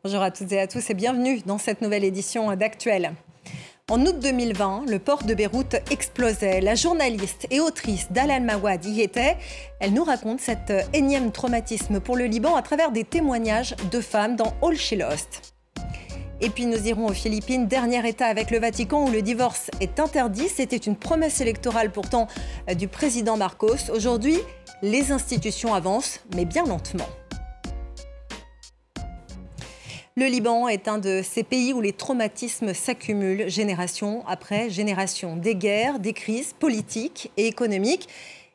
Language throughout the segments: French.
Bonjour à toutes et à tous et bienvenue dans cette nouvelle édition d'Actuel. En août 2020, le port de Beyrouth explosait. La journaliste et autrice Dalal Mawad y était. Elle nous raconte cet énième traumatisme pour le Liban à travers des témoignages de femmes dans All She Lost. Et puis nous irons aux Philippines, dernier État avec le Vatican où le divorce est interdit. C'était une promesse électorale pourtant du président Marcos. Aujourd'hui, les institutions avancent, mais bien lentement. Le Liban est un de ces pays où les traumatismes s'accumulent génération après génération. Des guerres, des crises politiques et économiques.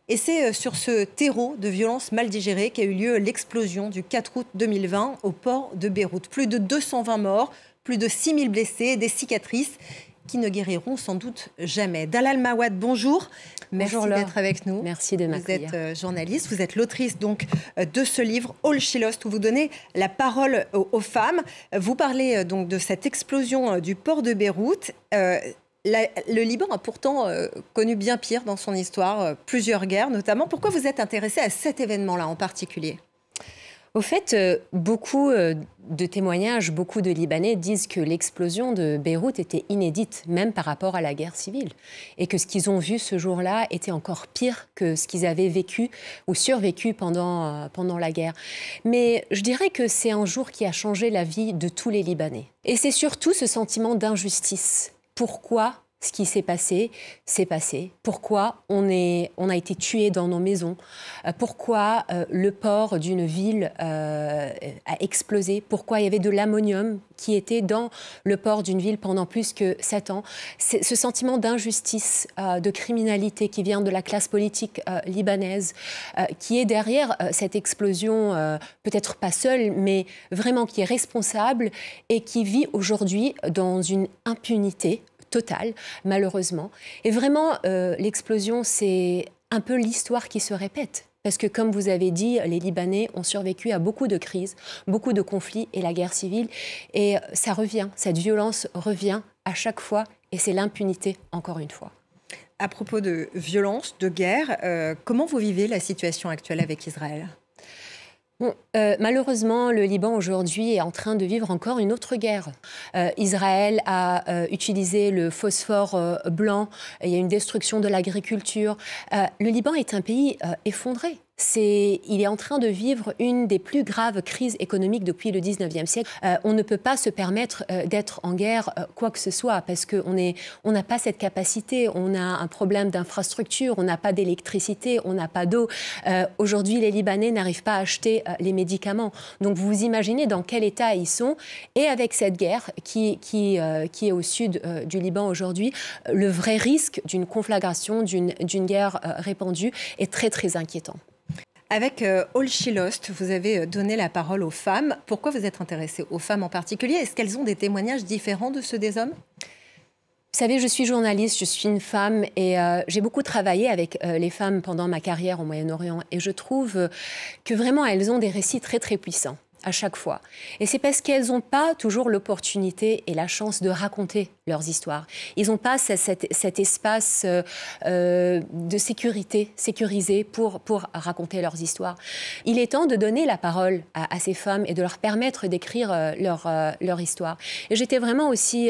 Et c'est sur ce terreau de violences mal digérées qu'a eu lieu l'explosion du 4 août 2020 au port de Beyrouth. Plus de 220 morts, plus de 6000 blessés et des cicatrices qui ne guériront sans doute jamais. Dalal Mawad, bonjour. Merci d'être avec nous. Merci de m'accueillir. Vous êtes journaliste, vous êtes l'autrice donc de ce livre All She Lost où vous donnez la parole aux femmes. Vous parlez donc de cette explosion du port de Beyrouth. Le Liban a pourtant connu bien pire dans son histoire, plusieurs guerres notamment. Pourquoi vous êtes intéressée à cet événement-là en particulier ? Au fait, beaucoup de témoignages, beaucoup de Libanais disent que l'explosion de Beyrouth était inédite, même par rapport à la guerre civile. Et que ce qu'ils ont vu ce jour-là était encore pire que ce qu'ils avaient vécu ou survécu pendant la guerre. Mais je dirais que c'est un jour qui a changé la vie de tous les Libanais. Et c'est surtout ce sentiment d'injustice. Pourquoi ce qui s'est passé, s'est passé. Pourquoi on a été tués dans nos maisons. Pourquoi le port d'une ville a explosé. Pourquoi il y avait de l'ammonium qui était dans le port d'une ville pendant plus que 7 ans. C'est ce sentiment d'injustice, de criminalité qui vient de la classe politique libanaise, qui est derrière cette explosion, peut-être pas seule, mais vraiment qui est responsable et qui vit aujourd'hui dans une impunité totale, malheureusement. Et vraiment, l'explosion, c'est un peu l'histoire qui se répète. Parce que, comme vous avez dit, les Libanais ont survécu à beaucoup de crises, beaucoup de conflits et la guerre civile. Et ça revient, cette violence revient à chaque fois. Et c'est l'impunité, encore une fois. À propos de violence, de guerre, comment vous vivez la situation actuelle avec Israël ? Bon, malheureusement, le Liban aujourd'hui est en train de vivre encore une autre guerre. Israël a utilisé le phosphore blanc, il y a une destruction de l'agriculture. Le Liban est un pays effondré. Il est en train de vivre une des plus graves crises économiques depuis le 19e siècle. On ne peut pas se permettre d'être en guerre quoi que ce soit parce qu'on n'a pas cette capacité. On a un problème d'infrastructure, on n'a pas d'électricité, on n'a pas d'eau. Aujourd'hui, les Libanais n'arrivent pas à acheter les médicaments. Donc vous imaginez dans quel état ils sont. Et avec cette guerre qui est au sud du Liban aujourd'hui, le vrai risque d'une conflagration, d'une guerre répandue est très très inquiétant. Avec All She Lost, vous avez donné la parole aux femmes. Pourquoi vous êtes intéressée aux femmes en particulier ? Est-ce qu'elles ont des témoignages différents de ceux des hommes ? Vous savez, je suis journaliste, je suis une femme et j'ai beaucoup travaillé avec les femmes pendant ma carrière au Moyen-Orient. Et je trouve que vraiment, elles ont des récits très, très puissants à chaque fois. Et c'est parce qu'elles n'ont pas toujours l'opportunité et la chance de raconter leurs histoires. Ils n'ont pas cet espace de sécurisé pour raconter leurs histoires. Il est temps de donner la parole à ces femmes et de leur permettre d'écrire leur histoire. Et j'étais vraiment aussi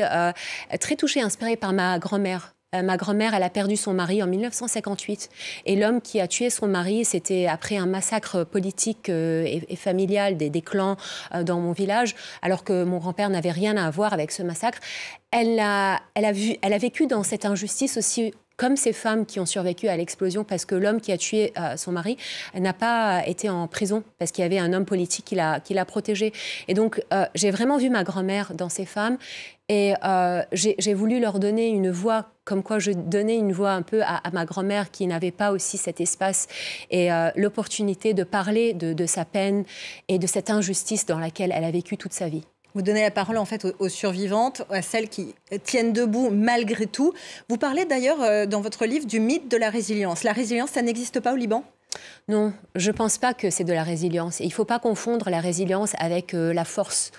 très touchée, inspirée par ma grand-mère. Ma grand-mère, elle a perdu son mari en 1958. Et l'homme qui a tué son mari, c'était après un massacre politique et familial des clans dans mon village, alors que mon grand-père n'avait rien à voir avec ce massacre. Elle a vécu dans cette injustice aussi, comme ces femmes qui ont survécu à l'explosion, parce que l'homme qui a tué son mari n'a pas été en prison, parce qu'il y avait un homme politique qui l'a protégé. Et donc, j'ai vraiment vu ma grand-mère dans ces femmes, et j'ai voulu leur donner une voix, comme quoi je donnais une voix un peu à ma grand-mère qui n'avait pas aussi cet espace et l'opportunité de parler de sa peine et de cette injustice dans laquelle elle a vécu toute sa vie. Vous donnez la parole en fait aux survivantes, à celles qui tiennent debout malgré tout. Vous parlez d'ailleurs dans votre livre du mythe de la résilience. La résilience, ça n'existe pas au Liban ? Non, je ne pense pas que c'est de la résilience. Il ne faut pas confondre la résilience avec la force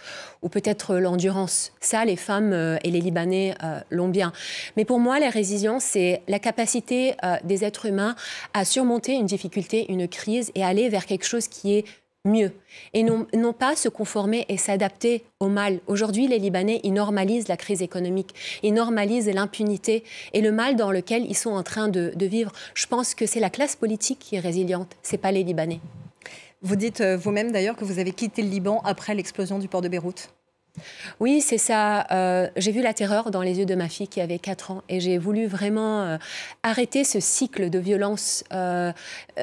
ou peut-être l'endurance. Ça, les femmes et les Libanais l'ont bien. Mais pour moi, la résilience, c'est la capacité des êtres humains à surmonter une difficulté, une crise et aller vers quelque chose qui est mieux et non pas se conformer et s'adapter au mal. Aujourd'hui, les Libanais, ils normalisent la crise économique, ils normalisent l'impunité et le mal dans lequel ils sont en train de vivre. Je pense que c'est la classe politique qui est résiliente, ce n'est pas les Libanais. Vous dites vous-même d'ailleurs que vous avez quitté le Liban après l'explosion du port de Beyrouth. Oui, c'est ça. J'ai vu la terreur dans les yeux de ma fille qui avait 4 ans et j'ai voulu vraiment arrêter ce cycle de violence.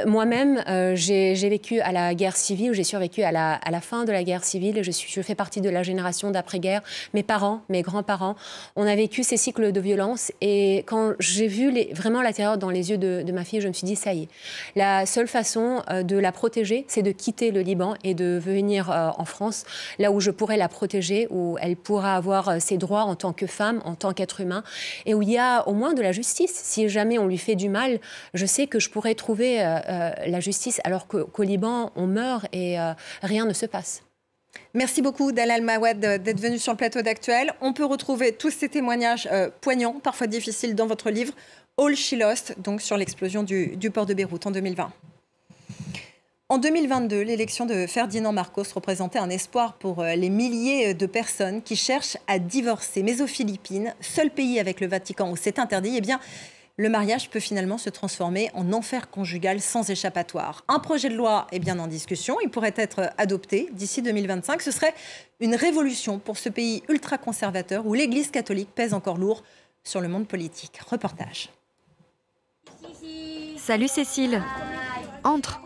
Moi-même, j'ai vécu à la guerre civile, j'ai survécu à la fin de la guerre civile. Je fais partie de la génération d'après-guerre. Mes parents, mes grands-parents, on a vécu ces cycles de violence et quand j'ai vu vraiment la terreur dans les yeux de ma fille, je me suis dit, ça y est. La seule façon de la protéger, c'est de quitter le Liban et de venir en France, là où je pourrais la protéger, où elle pourra avoir ses droits en tant que femme, en tant qu'être humain, et où il y a au moins de la justice. Si jamais on lui fait du mal, je sais que je pourrais trouver la justice, alors qu'au Liban, on meurt et rien ne se passe. Merci beaucoup Dalal Mawad d'être venu sur le plateau d'Actuel. On peut retrouver tous ces témoignages poignants, parfois difficiles, dans votre livre All She Lost, donc sur l'explosion du port de Beyrouth en 2020. En 2022, l'élection de Ferdinand Marcos représentait un espoir pour les milliers de personnes qui cherchent à divorcer. Mais aux Philippines, seul pays avec le Vatican où c'est interdit, eh bien, le mariage peut finalement se transformer en enfer conjugal sans échappatoire. Un projet de loi est bien en discussion. Il pourrait être adopté d'ici 2025. Ce serait une révolution pour ce pays ultra-conservateur où l'Église catholique pèse encore lourd sur le monde politique. Reportage. Salut Cécile. Entre.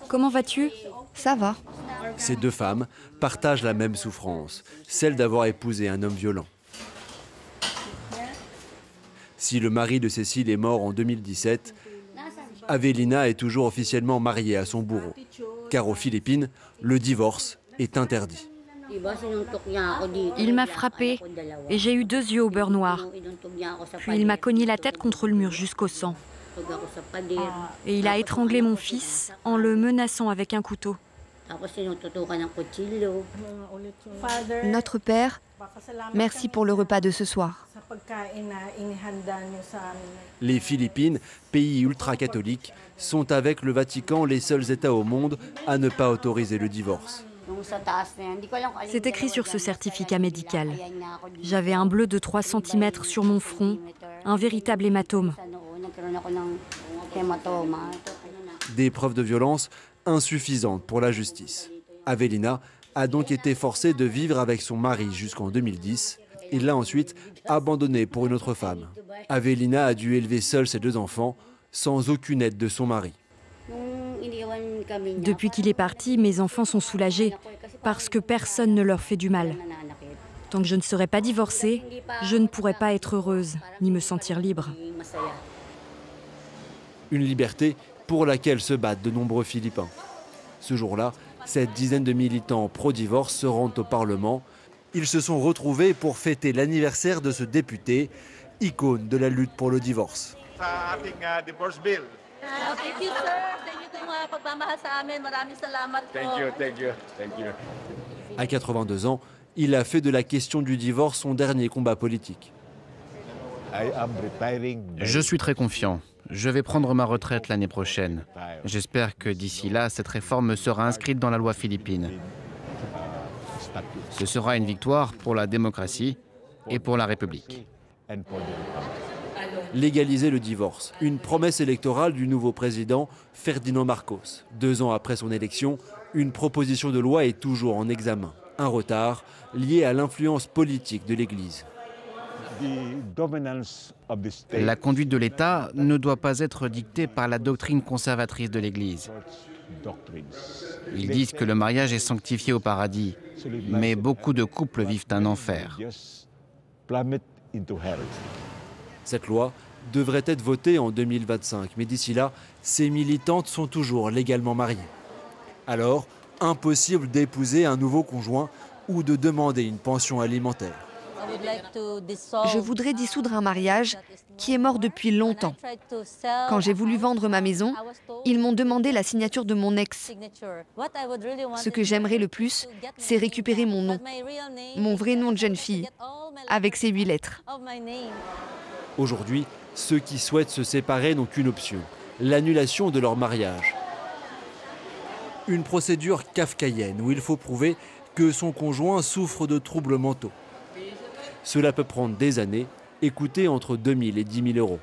Comment vas-tu? Ça va. Ces deux femmes partagent la même souffrance, celle d'avoir épousé un homme violent. Si le mari de Cécile est mort en 2017, Avelina est toujours officiellement mariée à son bourreau. Car aux Philippines, le divorce est interdit. Il m'a frappée et j'ai eu 2 yeux au beurre noir. Puis il m'a cogné la tête contre le mur jusqu'au sang. Et il a étranglé mon fils en le menaçant avec un couteau. Notre Père, merci pour le repas de ce soir. Les Philippines, pays ultra-catholiques, sont avec le Vatican les seuls États au monde à ne pas autoriser le divorce. C'est écrit sur ce certificat médical. J'avais un bleu de 3 cm sur mon front, un véritable hématome. Des preuves de violence insuffisantes pour la justice. Avelina a donc été forcée de vivre avec son mari jusqu'en 2010. Il l'a ensuite abandonnée pour une autre femme. Avelina a dû élever seule ses 2 enfants, sans aucune aide de son mari. Depuis qu'il est parti, mes enfants sont soulagés, parce que personne ne leur fait du mal. Tant que je ne serai pas divorcée, je ne pourrai pas être heureuse, ni me sentir libre. Une liberté pour laquelle se battent de nombreux Philippins. Ce jour-là, cette dizaine de militants pro-divorce se rendent au Parlement. Ils se sont retrouvés pour fêter l'anniversaire de ce député, icône de la lutte pour le divorce. À 82 ans, il a fait de la question du divorce son dernier combat politique. Je suis très confiant. Je vais prendre ma retraite l'année prochaine. J'espère que d'ici là, cette réforme sera inscrite dans la loi philippine. Ce sera une victoire pour la démocratie et pour la République. Légaliser le divorce, une promesse électorale du nouveau président Ferdinand Marcos. 2 ans après son élection, une proposition de loi est toujours en examen. Un retard lié à l'influence politique de l'Église. La conduite de l'État ne doit pas être dictée par la doctrine conservatrice de l'Église. Ils disent que le mariage est sanctifié au paradis, mais beaucoup de couples vivent un enfer. Cette loi devrait être votée en 2025, mais d'ici là, ces militantes sont toujours légalement mariées. Alors, impossible d'épouser un nouveau conjoint ou de demander une pension alimentaire. Je voudrais dissoudre un mariage qui est mort depuis longtemps. Quand j'ai voulu vendre ma maison, ils m'ont demandé la signature de mon ex. Ce que j'aimerais le plus, c'est récupérer mon nom, mon vrai nom de jeune fille, avec ses 8 lettres. Aujourd'hui, ceux qui souhaitent se séparer n'ont qu'une option, l'annulation de leur mariage. Une procédure kafkaïenne où il faut prouver que son conjoint souffre de troubles mentaux. Cela peut prendre des années et coûter entre 2 000 et 10 000 euros.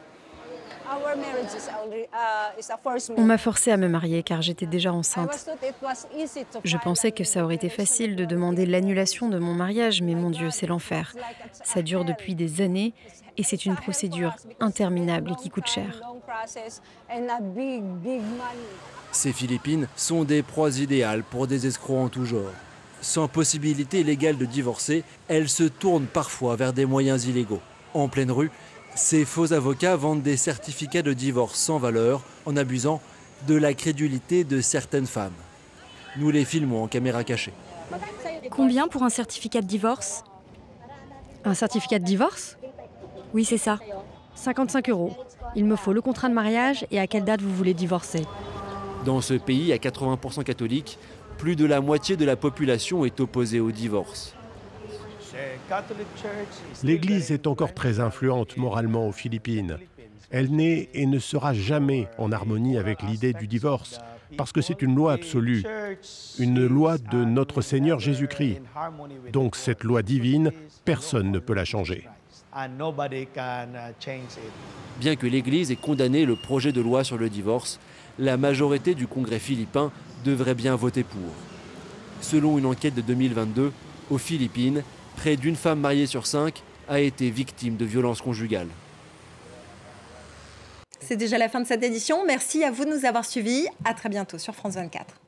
On m'a forcée à me marier car j'étais déjà enceinte. Je pensais que ça aurait été facile de demander l'annulation de mon mariage, mais mon Dieu, c'est l'enfer. Ça dure depuis des années et c'est une procédure interminable et qui coûte cher. Ces Philippines sont des proies idéales pour des escrocs en tout genre. Sans possibilité légale de divorcer, elles se tournent parfois vers des moyens illégaux. En pleine rue, ces faux avocats vendent des certificats de divorce sans valeur en abusant de la crédulité de certaines femmes. Nous les filmons en caméra cachée. Combien pour un certificat de divorce? Un certificat de divorce? Oui, c'est ça. 55 €. Il me faut le contrat de mariage et à quelle date vous voulez divorcer. Dans ce pays à 80% catholique, plus de la moitié de la population est opposée au divorce. L'Église est encore très influente moralement aux Philippines. Elle n'est et ne sera jamais en harmonie avec l'idée du divorce, parce que c'est une loi absolue, une loi de notre Seigneur Jésus-Christ. Donc cette loi divine, personne ne peut la changer. Bien que l'Église ait condamné le projet de loi sur le divorce, la majorité du Congrès philippin devrait bien voter pour. Selon une enquête de 2022, aux Philippines, près d'une femme mariée sur 5 a été victime de violences conjugales. C'est déjà la fin de cette édition. Merci à vous de nous avoir suivis. À très bientôt sur France 24.